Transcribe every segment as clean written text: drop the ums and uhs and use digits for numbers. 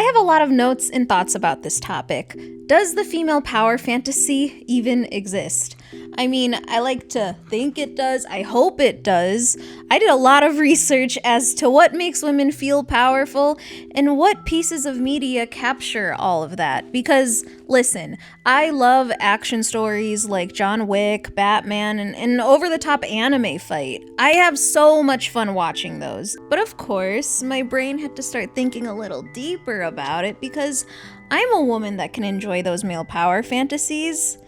have a lot of notes and thoughts about this topic. Does the female power fantasy even exist? I mean, I like to think it does. I hope it does. I did a lot of research as to what makes women feel powerful and what pieces of media capture all of that. Because, listen, I love action stories like John Wick, Batman, and over-the-top anime fight. I have so much fun watching those. But of course, my brain had to start thinking a little deeper about it because I'm a woman that can enjoy those male power fantasies.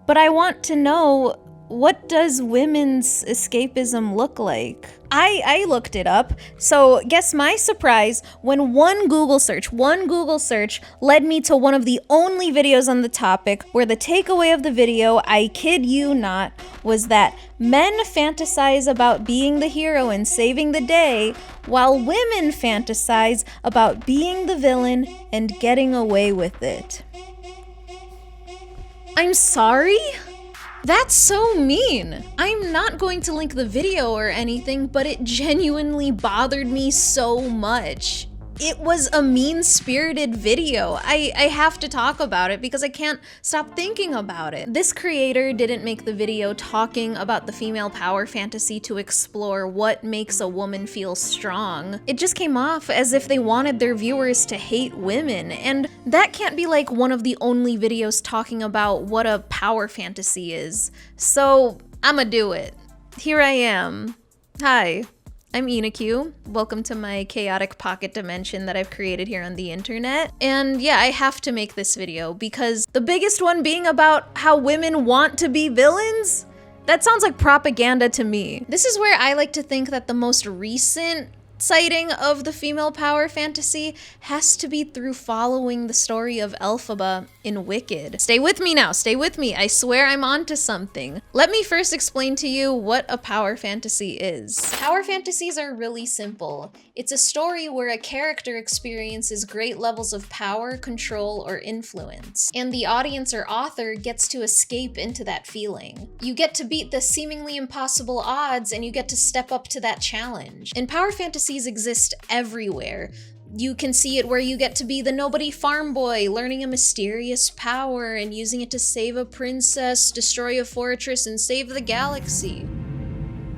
But I want to know, what does women's escapism look like? I looked it up, so guess my surprise when one Google search led me to one of the only videos on the topic where the takeaway of the video, I kid you not, was that men fantasize about being the hero and saving the day, while women fantasize about being the villain and getting away with it. I'm sorry? That's so mean. I'm not going to link the video or anything, but it genuinely bothered me so much. It was a mean-spirited video. I have to talk about it because I can't stop thinking about it. This creator didn't make the video talking about the female power fantasy to explore what makes a woman feel strong. It just came off as if they wanted their viewers to hate women, and that can't be like one of the only videos talking about what a power fantasy is. So I'ma do it. Here I am. Hi. I'm Inakyu. Welcome to my chaotic pocket dimension that I've created here on the internet. And yeah, I have to make this video because the biggest one being about how women want to be villains? That sounds like propaganda to me. This is where I like to think that the most recent sighting of the female power fantasy has to be through following the story of Elphaba in Wicked. Stay with me now, stay with me. I swear I'm onto something. Let me first explain to you what a power fantasy is. Power fantasies are really simple. It's a story where a character experiences great levels of power, control, or influence, and the audience or author gets to escape into that feeling. You get to beat the seemingly impossible odds, and you get to step up to that challenge. And power fantasies exist everywhere. You can see it where you get to be the nobody farm boy, learning a mysterious power and using it to save a princess, destroy a fortress, and save the galaxy.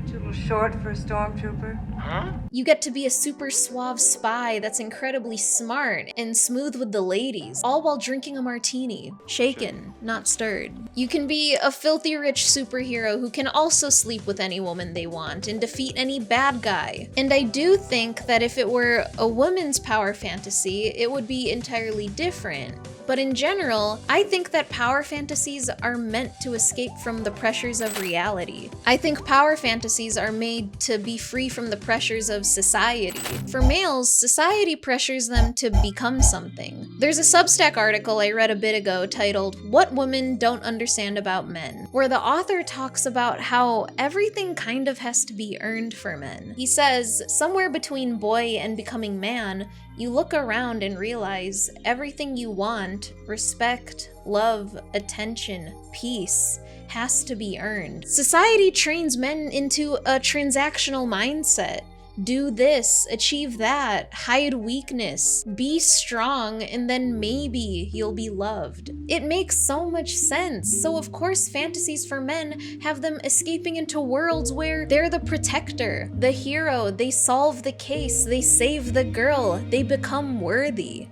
Too little short for a stormtrooper. Huh? You get to be a super suave spy that's incredibly smart and smooth with the ladies, all while drinking a martini. Shaken, not stirred. You can be a filthy rich superhero who can also sleep with any woman they want and defeat any bad guy. And I do think that if it were a woman's power fantasy, it would be entirely different. But in general, I think that power fantasies are meant to escape from the pressures of reality. I think power fantasies are made to be free from the pressures of society. For males, society pressures them to become something. There's a Substack article I read a bit ago titled "What Women Don't Understand About Men," where the author talks about how everything kind of has to be earned for men. He says, somewhere between boy and becoming man, you look around and realize everything you want, respect, love, attention, peace, has to be earned. Society trains men into a transactional mindset. Do this, achieve that, hide weakness, be strong, and then maybe you'll be loved. It makes so much sense. So of course fantasies for men have them escaping into worlds where they're the protector, the hero, they solve the case, they save the girl, they become worthy.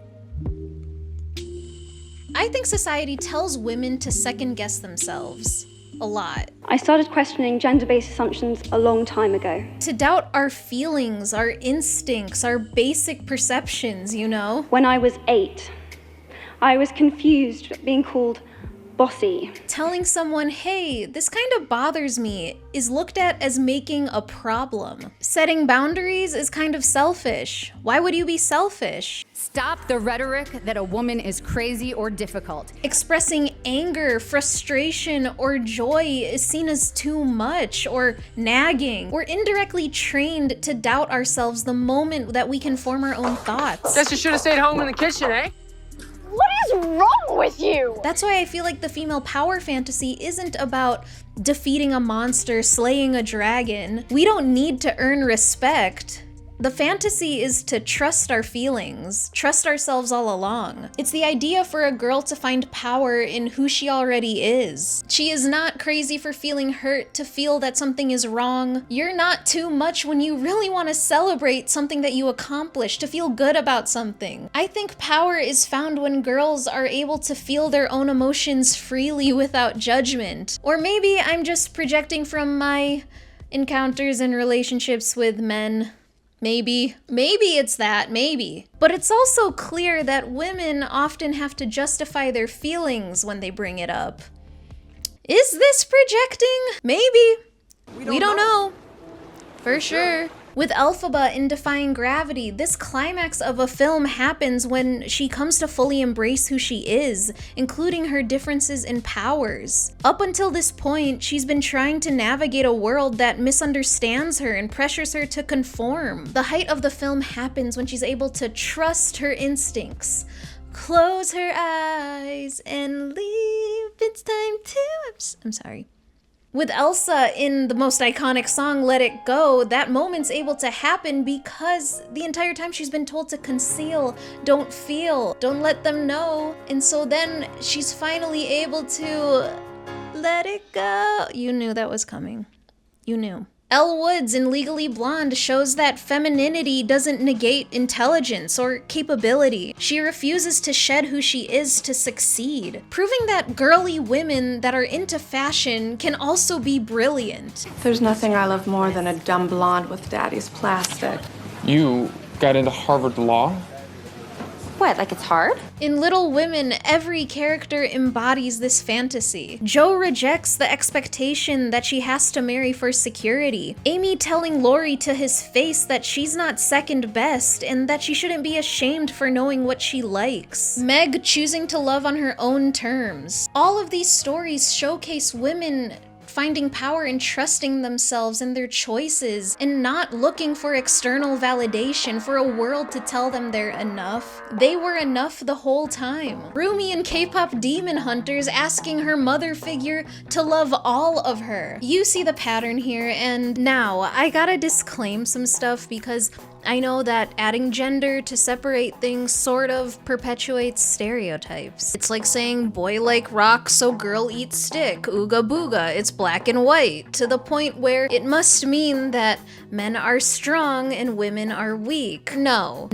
I think society tells women to second guess themselves. A lot. I started questioning gender-based assumptions a long time ago. To doubt our feelings, our instincts, our basic perceptions, you know? When I was 8, I was confused at being called bossy. Telling someone, hey, this kind of bothers me, is looked at as making a problem. Setting boundaries is kind of selfish. Why would you be selfish? Stop the rhetoric that a woman is crazy or difficult. Expressing anger, frustration, or joy is seen as too much or nagging. We're indirectly trained to doubt ourselves the moment that we can form our own thoughts. Guess you should have stayed home in the kitchen, eh? What is wrong with you? That's why I feel like the female power fantasy isn't about defeating a monster, slaying a dragon. We don't need to earn respect. The fantasy is to trust our feelings, trust ourselves all along. It's the idea for a girl to find power in who she already is. She is not crazy for feeling hurt, to feel that something is wrong. You're not too much when you really want to celebrate something that you accomplished, to feel good about something. I think power is found when girls are able to feel their own emotions freely without judgment. Or maybe I'm just projecting from my encounters and relationships with men. Maybe it's that, maybe. But it's also clear that women often have to justify their feelings when they bring it up. Is this projecting? Maybe. We don't know. For sure. With Elphaba in Defying Gravity, this climax of a film happens when she comes to fully embrace who she is, including her differences in powers. Up until this point, she's been trying to navigate a world that misunderstands her and pressures her to conform. The height of the film happens when she's able to trust her instincts, close her eyes, and leave. It's time to... I'm sorry. With Elsa in the most iconic song, Let It Go, that moment's able to happen because the entire time she's been told to conceal, don't feel, don't let them know. And so then she's finally able to let it go. You knew that was coming. You knew. Elle Woods in Legally Blonde shows that femininity doesn't negate intelligence or capability. She refuses to shed who she is to succeed, proving that girly women that are into fashion can also be brilliant. There's nothing I love more than a dumb blonde with daddy's plastic. You got into Harvard Law? What, like it's hard? In Little Women, every character embodies this fantasy. Jo rejects the expectation that she has to marry for security. Amy telling Laurie to his face that she's not second best and that she shouldn't be ashamed for knowing what she likes. Meg choosing to love on her own terms. All of these stories showcase women finding power in trusting themselves and their choices and not looking for external validation, for a world to tell them they're enough. They were enough the whole time. Rumi in K-pop Demon Hunters asking her mother figure to love all of her. You see the pattern here, and now I gotta disclaim some stuff because I know that adding gender to separate things sort of perpetuates stereotypes. It's like saying boy like rock so girl eats stick, ooga booga, it's black and white, to the point where it must mean that men are strong and women are weak. No,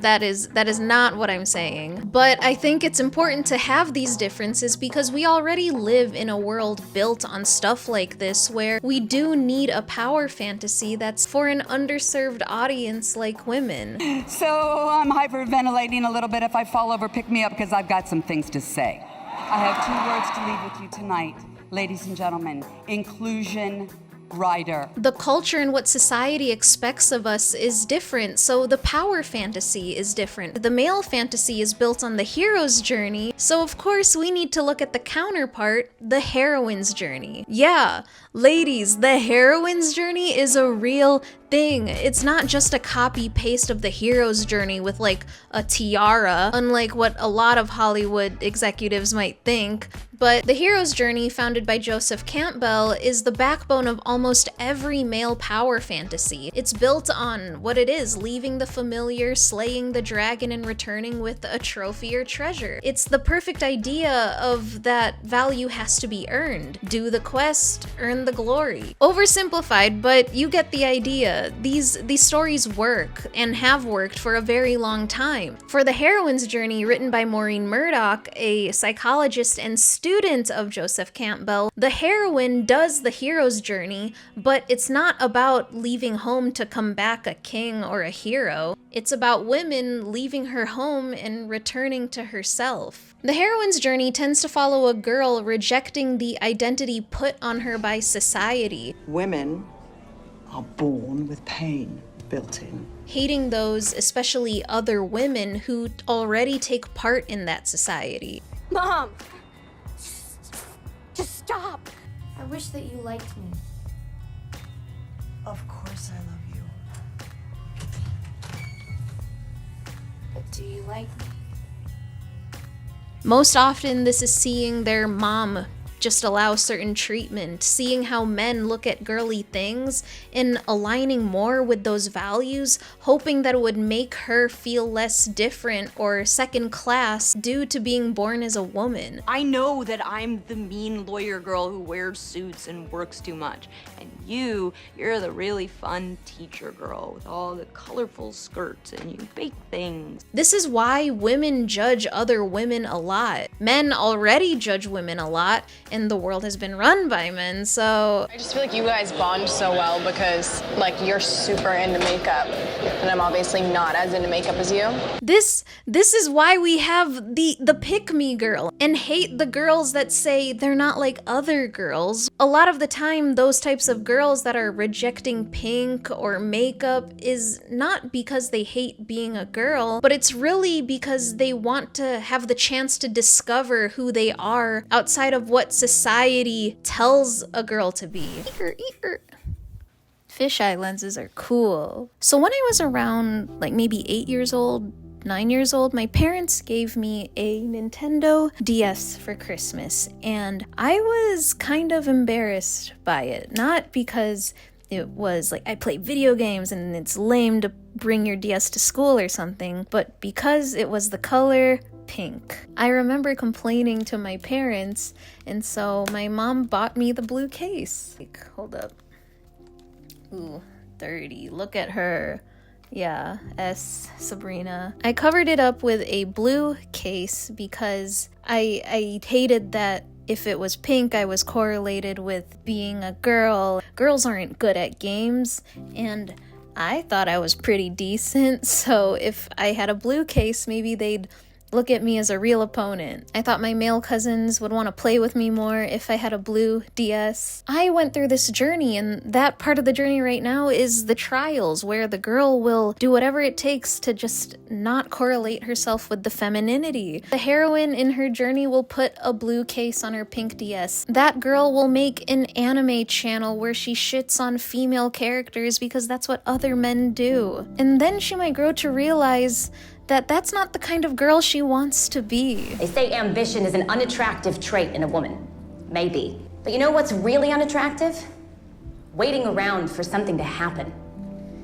that is not what I'm saying. But I think it's important to have these differences because we already live in a world built on stuff like this where we do need a power fantasy that's for an underserved audience like women. So I'm hyperventilating a little bit. If I fall over, pick me up because I've got some things to say. I have 2 words to leave with you tonight, ladies and gentlemen. Inclusion rider. The culture and what society expects of us is different, so the power fantasy is different. The male fantasy is built on the hero's journey, so of course we need to look at the counterpart, the heroine's journey. Yeah, ladies, the heroine's journey is a real thing. It's not just a copy paste of the hero's journey with like a tiara, unlike what a lot of Hollywood executives might think. But the hero's journey, founded by Joseph Campbell, is the backbone of almost every male power fantasy. It's built on what it is, leaving the familiar, slaying the dragon, and returning with a trophy or treasure. It's the perfect idea of that value has to be earned. Do the quest, earn the glory. Oversimplified, but you get the idea. These stories work, and have worked for a very long time. For the heroine's journey, written by Maureen Murdoch, a psychologist and student of Joseph Campbell, the heroine does the hero's journey, but it's not about leaving home to come back a king or a hero. It's about women leaving her home and returning to herself. The heroine's journey tends to follow a girl rejecting the identity put on her by society. Women are born with pain built in. Hating those, especially other women, who already take part in that society. Mom! Just stop! I wish that you liked me. Of course I love you. But do you like me? Most often, this is seeing their mom just allow certain treatment, seeing how men look at girly things and aligning more with those values, hoping that it would make her feel less different or second class due to being born as a woman. I know that I'm the mean lawyer girl who wears suits and works too much. And you're the really fun teacher girl with all the colorful skirts and you bake things. This is why women judge other women a lot. Men already judge women a lot, and the world has been run by men, so... I just feel like you guys bond so well because, like, you're super into makeup, and I'm obviously not as into makeup as you. This is why we have the pick-me girl, and hate the girls that say they're not like other girls. A lot of the time, those types of girls that are rejecting pink or makeup is not because they hate being a girl, but it's really because they want to have the chance to discover who they are outside of what society tells a girl to be. Fisheye lenses are cool. So when I was around like maybe 8 years old, 9 years old, my parents gave me a Nintendo DS for Christmas, and I was kind of embarrassed by it. Not because it was like I play video games and it's lame to bring your DS to school or something, but because it was the color pink. I remember complaining to my parents, and so my mom bought me the blue case. Like, hold up. Ooh, dirty. Look at her. Yeah, Sabrina. I covered it up with a blue case because I hated that if it was pink, I was correlated with being a girl. Girls aren't good at games, and I thought I was pretty decent, so if I had a blue case, maybe they'd look at me as a real opponent. I thought my male cousins would want to play with me more if I had a blue DS. I went through this journey, and that part of the journey right now is the trials, where the girl will do whatever it takes to just not correlate herself with the femininity. The heroine in her journey will put a blue case on her pink DS. That girl will make an anime channel where she shits on female characters because that's what other men do. And then she might grow to realize that that's not the kind of girl she wants to be. They say ambition is an unattractive trait in a woman. Maybe. But you know what's really unattractive? Waiting around for something to happen.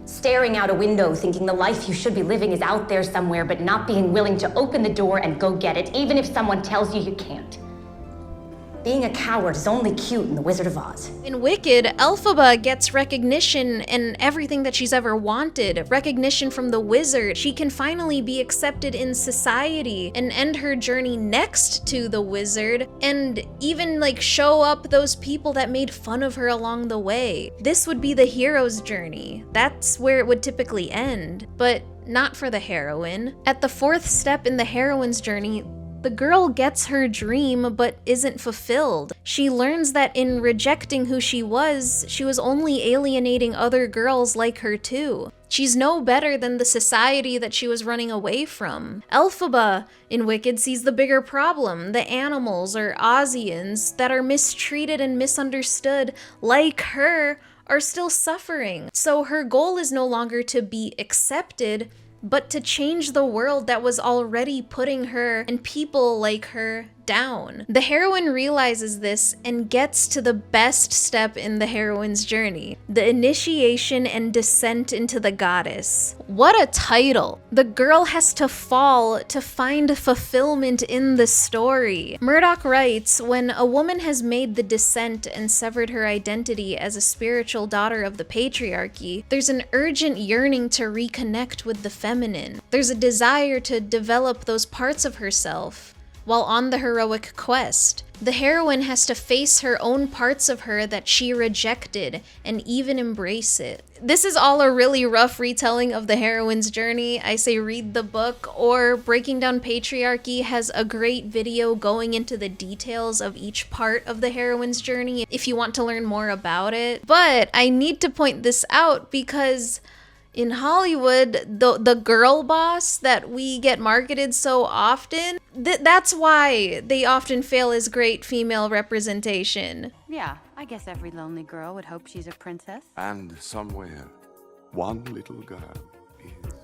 Staring out a window thinking the life you should be living is out there somewhere, but not being willing to open the door and go get it, even if someone tells you you can't. Being a coward is only cute in The Wizard of Oz. In Wicked, Elphaba gets recognition and everything that she's ever wanted. Recognition from the wizard. She can finally be accepted in society and end her journey next to the wizard, and even like show up those people that made fun of her along the way. This would be the hero's journey. That's where it would typically end, but not for the heroine. At the fourth step in the heroine's journey, the girl gets her dream, but isn't fulfilled. She learns that in rejecting who she was only alienating other girls like her too. She's no better than the society that she was running away from. Elphaba in Wicked sees the bigger problem, the animals or Ozians that are mistreated and misunderstood like her are still suffering. So her goal is no longer to be accepted, but to change the world that was already putting her and people like her down. The heroine realizes this and gets to the best step in the heroine's journey, the initiation and descent into the goddess. What a title! The girl has to fall to find fulfillment in the story. Murdoch writes, when a woman has made the descent and severed her identity as a spiritual daughter of the patriarchy, there's an urgent yearning to reconnect with the feminine. There's a desire to develop those parts of herself. While on the heroic quest, the heroine has to face her own parts of her that she rejected and even embrace it. This is all a really rough retelling of the heroine's journey. I say read the book, or Breaking Down Patriarchy has a great video going into the details of each part of the heroine's journey if you want to learn more about it. But I need to point this out because in Hollywood, the girl boss that we get marketed so often, that's why they often fail as great female representation. Yeah, I guess every lonely girl would hope she's a princess. And somewhere, one little girl is...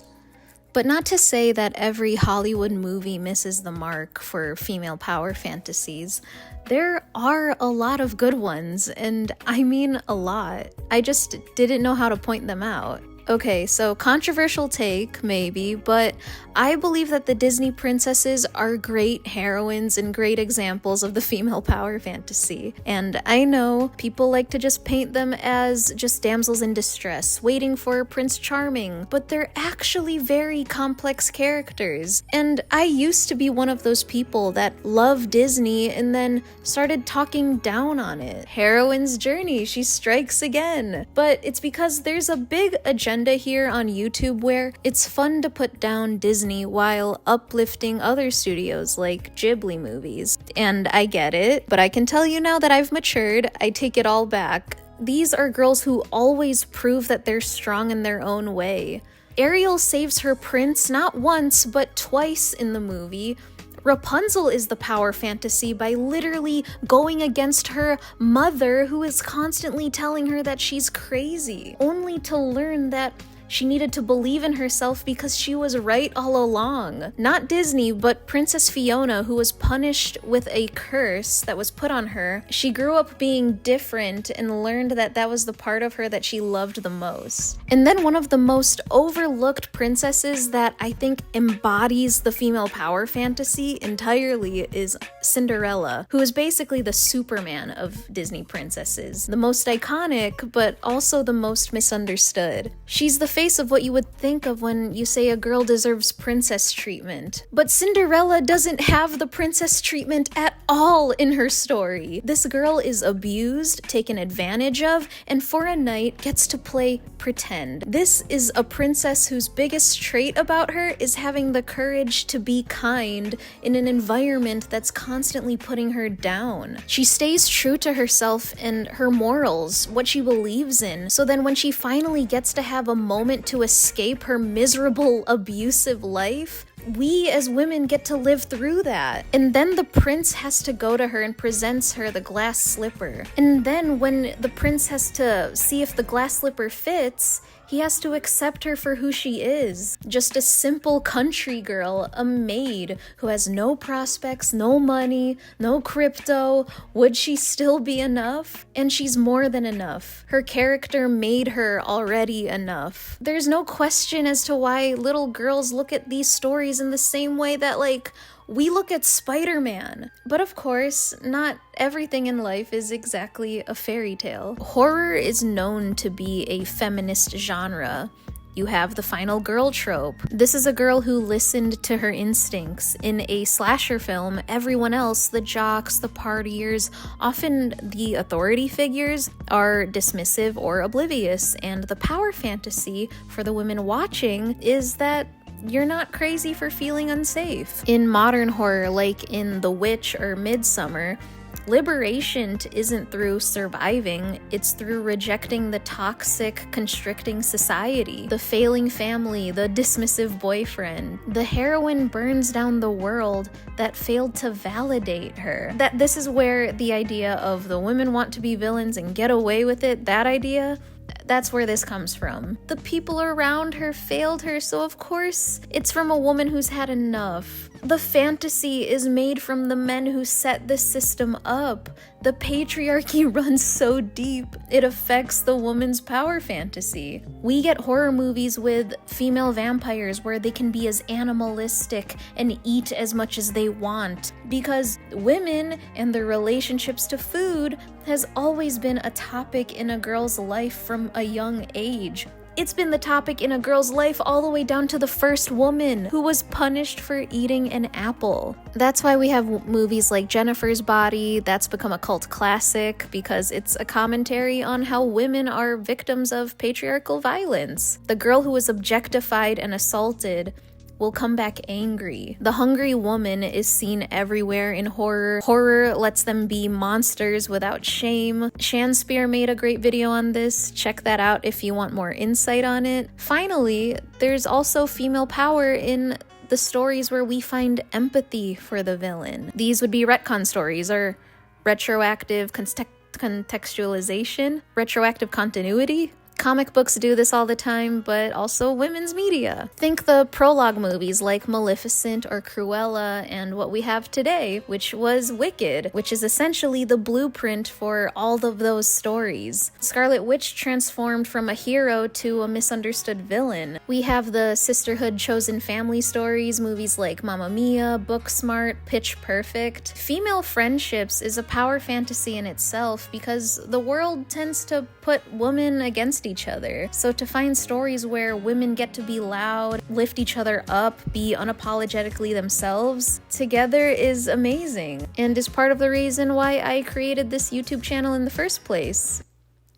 But not to say that every Hollywood movie misses the mark for female power fantasies. There are a lot of good ones, and I mean a lot. I just didn't know how to point them out. Okay, so controversial take, maybe, but I believe that the Disney princesses are great heroines and great examples of the female power fantasy. And I know people like to just paint them as just damsels in distress, waiting for Prince Charming, but they're actually very complex characters. And I used to be one of those people that loved Disney and then started talking down on it. Heroine's journey, she strikes again. But it's because there's a big agenda here on YouTube where it's fun to put down Disney while uplifting other studios like Ghibli movies. And I get it, but I can tell you now that I've matured, I take it all back. These are girls who always prove that they're strong in their own way. Ariel saves her prince not once, but twice in the movie. Rapunzel is the power fantasy by literally going against her mother, who is constantly telling her that she's crazy, only to learn that she needed to believe in herself because she was right all along. Not Disney, but Princess Fiona, who was punished with a curse that was put on her. She grew up being different and learned that that was the part of her that she loved the most. And then one of the most overlooked princesses that I think embodies the female power fantasy entirely is Cinderella, who is basically the Superman of Disney princesses. The most iconic, but also the most misunderstood. She's the face of what you would think of when you say a girl deserves princess treatment. But Cinderella doesn't have the princess treatment at all in her story. This girl is abused, taken advantage of, and for a night gets to play pretend. This is a princess whose biggest trait about her is having the courage to be kind in an environment that's constantly putting her down. She stays true to herself and her morals, what she believes in, so then when she finally gets to have a moment to escape her miserable, abusive life, we as women get to live through that. And then the prince has to go to her and presents her the glass slipper. And then when the prince has to see if the glass slipper fits, he has to accept her for who she is. Just a simple country girl, a maid who has no prospects, no money, no crypto. Would she still be enough? And she's more than enough. Her character made her already enough. There's no question as to why little girls look at these stories in the same way that, like, we look at Spider-Man. But of course, not everything in life is exactly a fairy tale. Horror is known to be a feminist genre. You have the final girl trope. This is a girl who listened to her instincts. In a slasher film, everyone else, the jocks, the partiers, often the authority figures, are dismissive or oblivious, and the power fantasy for the women watching is that you're not crazy for feeling unsafe. In modern horror, like in The Witch or Midsummer, liberation isn't through surviving, it's through rejecting the toxic, constricting society, the failing family, the dismissive boyfriend. The heroine burns down the world that failed to validate her. This is where the idea of the women want to be villains and get away with it, that idea, that's where this comes from. The people around her failed her, so of course it's from a woman who's had enough. The fantasy is made from the men who set this system up. The patriarchy runs so deep, it affects the woman's power fantasy. We get horror movies with female vampires where they can be as animalistic and eat as much as they want, because women and their relationships to food has always been a topic in a girl's life from a young age. It's been the topic in a girl's life all the way down to the first woman who was punished for eating an apple. That's why we have movies like Jennifer's Body. That's become a cult classic because it's a commentary on how women are victims of patriarchal violence. The girl who was objectified and assaulted will come back angry. The hungry woman is seen everywhere in horror. Horror lets them be monsters without shame. Shanspeare made a great video on this. Check that out if you want more insight on it. Finally, there's also female power in the stories where we find empathy for the villain. These would be retcon stories or retroactive contextualization, retroactive continuity. Comic books do this all the time, but also women's media. Think the prologue movies like Maleficent or Cruella, and what we have today, which was Wicked, which is essentially the blueprint for all of those stories. Scarlet Witch transformed from a hero to a misunderstood villain. We have the sisterhood chosen family stories, movies like Mamma Mia, Booksmart, Pitch Perfect. Female friendships is a power fantasy in itself because the world tends to put women against each other. So to find stories where women get to be loud, lift each other up, be unapologetically themselves together is amazing, and is part of the reason why I created this YouTube channel in the first place.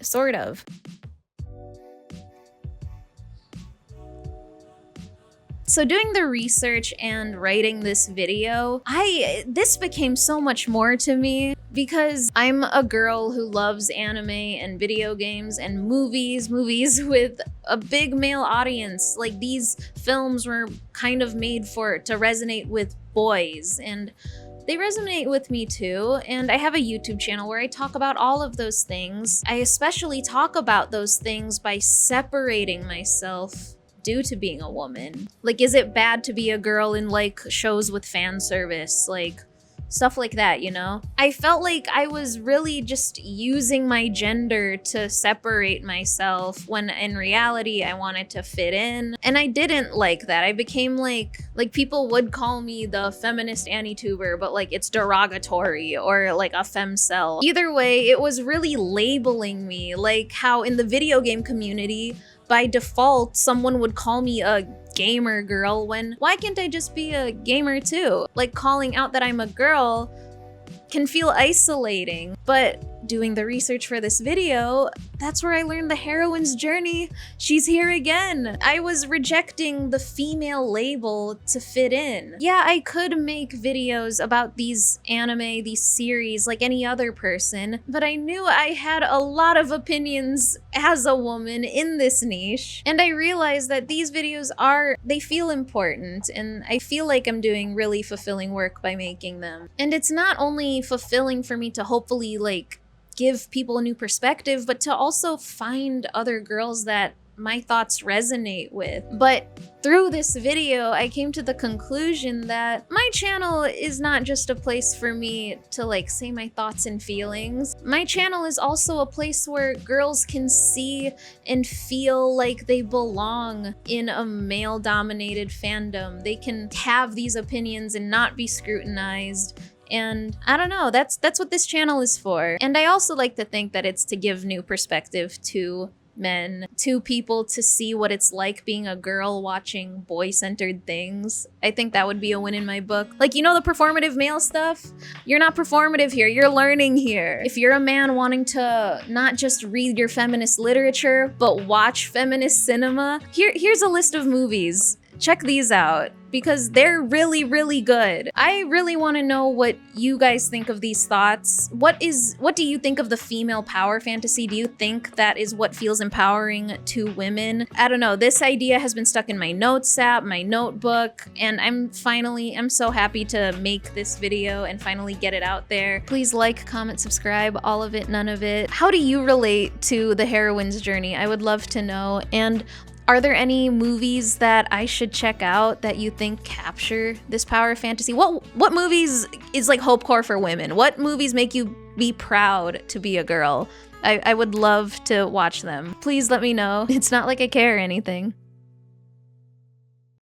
Sort of. So doing the research and writing this video, this became so much more to me because I'm a girl who loves anime and video games and movies with a big male audience. Like, these films were kind of made to resonate with boys, and they resonate with me too, and I have a YouTube channel where I talk about all of those things. I especially talk about those things by separating myself due to being a woman. Like, is it bad to be a girl in like shows with fan service? Like, stuff like that, you know? I felt like I was really just using my gender to separate myself when in reality I wanted to fit in. And I didn't like that. I became like people would call me the feminist anti-tuber, but like it's derogatory, or like a femcel. Either way, it was really labeling me, like how in the video game community, by default, someone would call me a gamer girl when, why can't I just be a gamer too? Like, calling out that I'm a girl can feel isolating, but doing the research for this video, that's where I learned the heroine's journey. She's here again. I was rejecting the female label to fit in. Yeah, I could make videos about these anime, these series, like any other person, but I knew I had a lot of opinions as a woman in this niche, and I realized that these videos they feel important, and I feel like I'm doing really fulfilling work by making them. And it's not only fulfilling for me to hopefully like give people a new perspective, but to also find other girls that my thoughts resonate with. But through this video, I came to the conclusion that my channel is not just a place for me to like say my thoughts and feelings. My channel is also a place where girls can see and feel like they belong in a male-dominated fandom. They can have these opinions and not be scrutinized. And I don't know, that's what this channel is for. And I also like to think that it's to give new perspective to men, to people to see what it's like being a girl watching boy-centered things. I think that would be a win in my book. Like, you know, the performative male stuff? You're not performative here, you're learning here. If you're a man wanting to not just read your feminist literature, but watch feminist cinema, here's a list of movies. Check these out, because they're really, really good. I really want to know what you guys think of these thoughts. What do you think of the female power fantasy? Do you think that is what feels empowering to women? I don't know, this idea has been stuck in my notes app, my notebook, and I'm so happy to make this video and finally get it out there. Please like, comment, subscribe, all of it, none of it. How do you relate to the heroine's journey? I would love to know. And are there any movies that I should check out that you think capture this power fantasy? What movies is like hopecore for women? What movies make you be proud to be a girl? I would love to watch them. Please let me know. It's not like I care or anything.